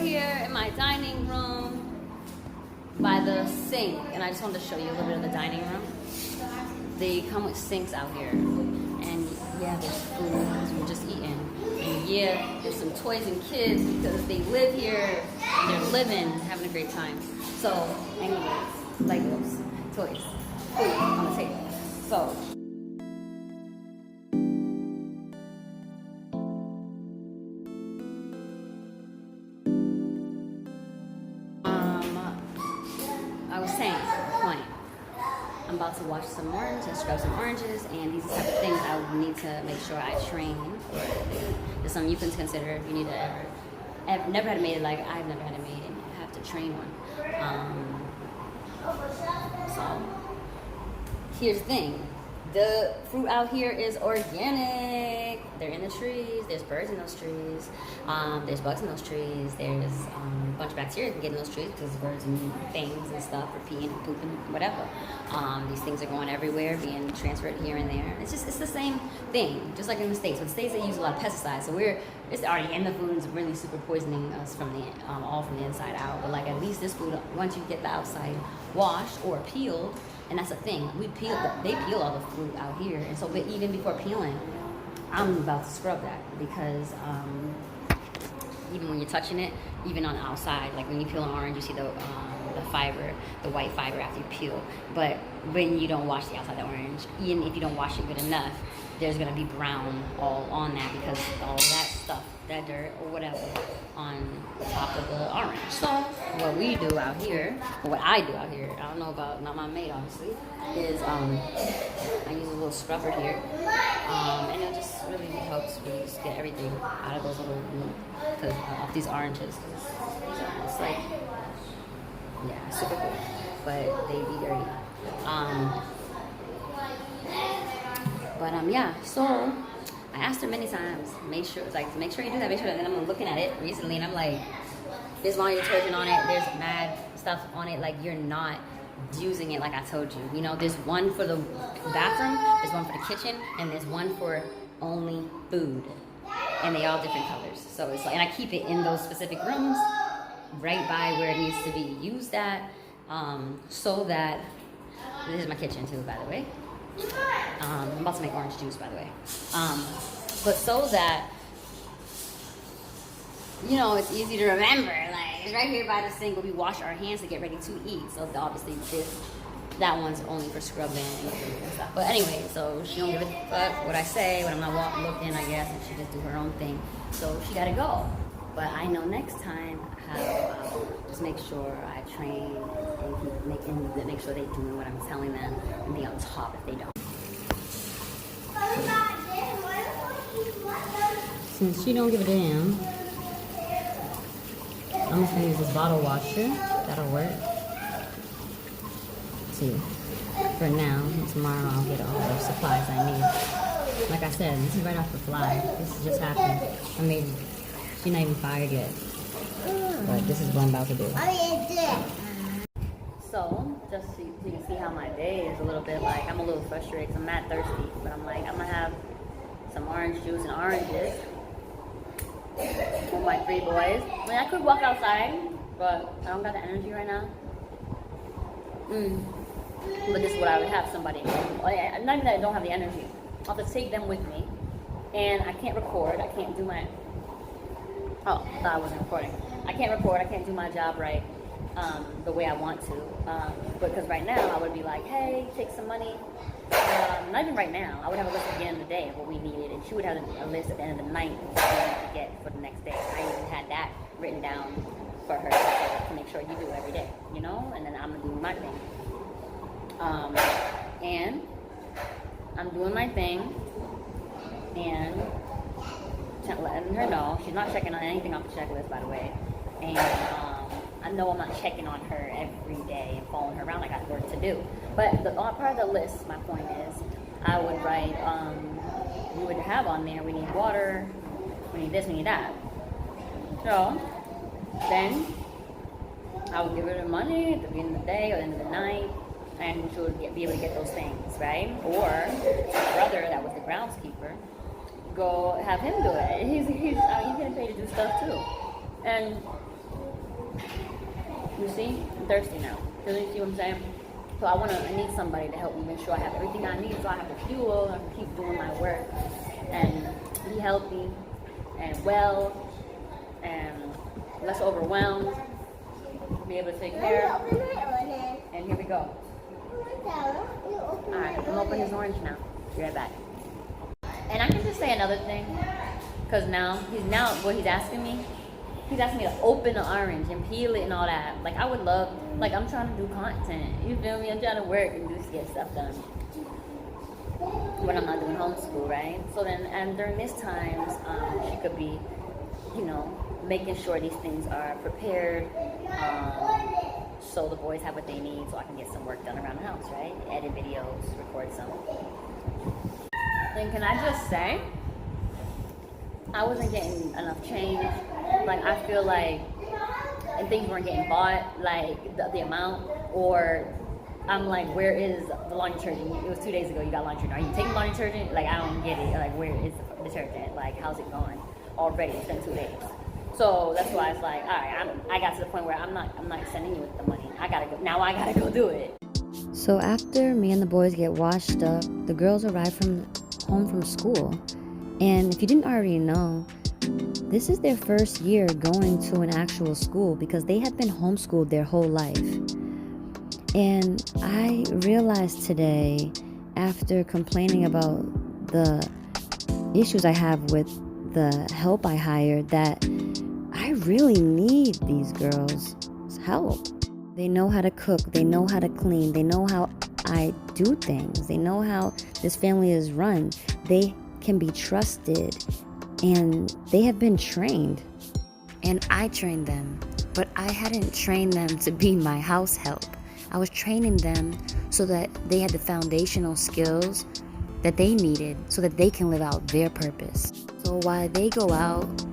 here in my dining room by the sink, and I just wanted to show you a little bit of the dining room. They come with sinks out here, and yeah, there's food because we're just eating. And yeah, there's some toys and kids because they live here, they're living, having a great time. So, anyways, Legos, toys, food on the table. So. I was saying, point. I'm about to wash some oranges and scrub some oranges, and these are the type of things I need to make sure I train. There's something you can consider if you need to ever never had a maid, like I've never had a maid, and have to train one. So here's the thing. The fruit out here is organic. They're in the trees. There's birds in those trees. There's bugs in those trees. There's a bunch of bacteria that can get in those trees because birds and things and stuff are peeing, pooping, whatever. These things are going everywhere, being transferred here and there. It's the same thing, just like in the States. With the States, they use a lot of pesticides, so it's already in the food. It's really super poisoning us from the all from the inside out. But like at least this food, once you get the outside washed or peeled. And that's the thing, they peel all the fruit out here, and so but even before peeling, I'm about to scrub that because even when you're touching it, even on the outside, like when you peel an orange, you see the fiber, the white fiber after you peel. But when you don't wash the outside of the orange, even if you don't wash it good enough, there's gonna be brown all on that because all that stuff, that dirt or whatever, on the top of the orange. So what we do out here, or what I do out here, I don't know about, not my maid obviously, is I use a little scrubber here, and it just really helps me just get everything out of those little, off these oranges. It's like, yeah, super cool, but they be dirty. Yeah, so I asked her many times, make sure you do that, make sure that. And I'm looking at it recently, and I'm like, there's laundry detergent on it, there's mad stuff on it, like you're not using it like I told you. You know, there's one for the bathroom, there's one for the kitchen, and there's one for only food. And they all different colors. So it's like, and I keep it in those specific rooms, right by where it needs to be used at, so that, this is my kitchen too, by the way. I'm about to make orange juice, by the way. But so that, you know, it's easy to remember. Like, it's right here by the sink where we wash our hands to get ready to eat. So obviously that one's only for scrubbing and stuff. But anyway, so she don't give a fuck what I say when I'm not looking, I guess, and she just do her own thing. So she gotta go. But I know next time how to just make sure I train and make sure they're doing what I'm telling them and be on top if they don't. Since she don't give a damn, I'm just gonna use this bottle washer. That'll work. See, for now, and tomorrow I'll get all the supplies I need. Like I said, this is right off the fly. This just happened. I mean, she's not even fired yet. But this is what I'm about to do. So, just so you can see how my day is a little bit like, I'm a little frustrated because I'm not thirsty. But I'm like, I'm going to have some orange juice and oranges with my 3 boys. I mean, I could walk outside, but I don't got the energy right now. But this is what I would have somebody. Not even that I don't have the energy. I'll have to take them with me. And I can't record. I can't do my... Oh, I thought I wasn't recording. I can't record. I can't do my job right the way I want to. Because right now I would be like, hey, take some money. Not even right now. I would have a list at the end of the day of what we needed. And she would have a list at the end of the night of what we needed to get for the next day. I even had that written down for her to make sure you do it every day. You know? And then I'm going to do my thing. And I'm doing my thing. And letting her know she's not checking on anything off the checklist, by the way. And I know I'm not checking on her every day and following her around. I got work to do. But part of the list, my point is, I would write, we would have on there, we need water, we need this, we need that. So then I would give her the money at the beginning of the day or the end of the night, and she would be able to get those things, right? Or her brother, that was the groundskeeper, go have him do it. He's getting paid to do stuff too. And You see? I'm thirsty now. You see what I'm saying? So I need somebody to help me make sure I have everything I need so I have the fuel and keep doing my work and be healthy and well and less overwhelmed, be able to take care. And here we go. Alright, I'm opening his orange now. Be right back. And I can just say another thing, because he's asking me to open the orange and peel it and all that. Like I would love, like I'm trying to do content, you feel me? I'm trying to work and just get stuff done when I'm not doing homeschool, right? So then, and during this times, she could be, making sure these things are prepared, so the boys have what they need, so I can get some work done around the house, right? Edit videos, record some. Then can I just say, I wasn't getting enough change. Like I feel like, and things weren't getting bought, like the amount, or I'm like, where is the laundry detergent? It was 2 days ago you got laundry detergent. Are you taking laundry detergent? Like I don't get it. Like where is the detergent? Like how's it going? Already, it's been 2 days. So that's why it's like, all right, I got to the point where I'm not sending you with the money. I gotta go do it. So after me and the boys get washed up, the girls arrive home from school. And if you didn't already know, this is their first year going to an actual school because they had been homeschooled their whole life. And I realized today, after complaining about the issues I have with the help I hired, that I really need these girls' help. They know how to cook, they know how to clean, they know how I do things, they know how this family is run. They can be trusted and they have been trained. And I trained them, but I hadn't trained them to be my house help. I was training them so that they had the foundational skills that they needed so that they can live out their purpose. So while they go out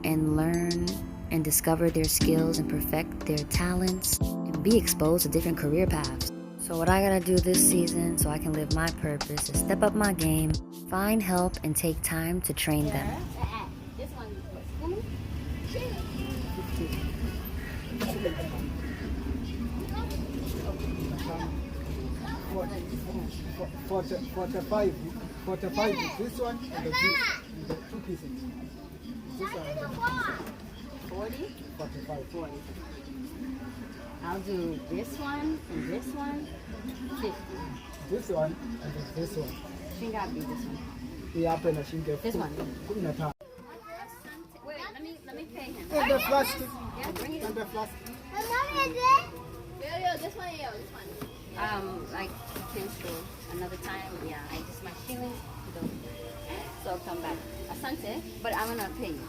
and learn and discover their skills and perfect their talents and be exposed to different career paths. So what I gotta do this season so I can live my purpose is step up my game, find help, and take time to train them. This one, 45 is this one and the 2 pieces. This one and the 2 pieces. 40? 45. 40. I'll do this one and this one, 50. This one and this one. Shouldn't gotta be this one. This one. Wait, let me pay him. And the plastic. Yeah, bring it. And the plastic. This one. Like cancel another time. Yeah, my feelings don't. So come back. Asante, but I'm gonna pay you.